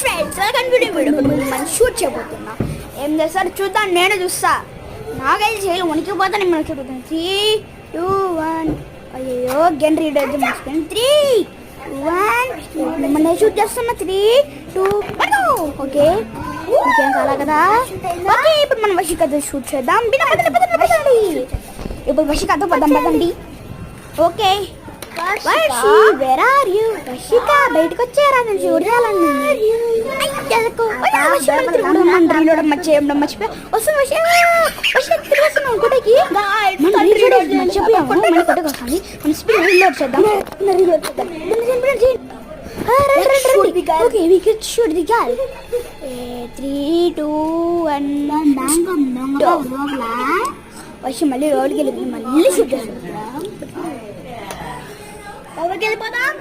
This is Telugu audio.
Friends welcome to video. మనం షూట్ చేయబోతున్నా. ఏం చేస్తారు చూద్దాం, నేను చూస్తా. నాకైతే చేయాలి వణికిపోతాను. మనం చూపుతాను. 3, 2, 1. అయ్యో గన్ రీడ్ అయితే మర్చిపోయాను. 3, 1. మనం షూట్ చేస్తున్నా. 3, 2, 1. ఓకే, ఇంకేం కాలా కదా. ఓకే, ఇప్పుడు మనం వశికతో షూట్ చేద్దాం. పదండి, ఇప్పుడు వశికతో పదండి. Okay, Varshi, where are you? Vashika బయటకు వచ్చారా? నేను చూడాలని మర్చిపోయా. వస్తుంది కోటకి. మన స్పీడ్ రీలోడ్ చేద్దాం. Okay, we can shoot the girl. 3, 2, 1. Varshi మళ్ళీ రోడ్కి వెళ్ళింది. మళ్ళీ షూట్ చేస్తాం. వెళ్ళిపోదాం.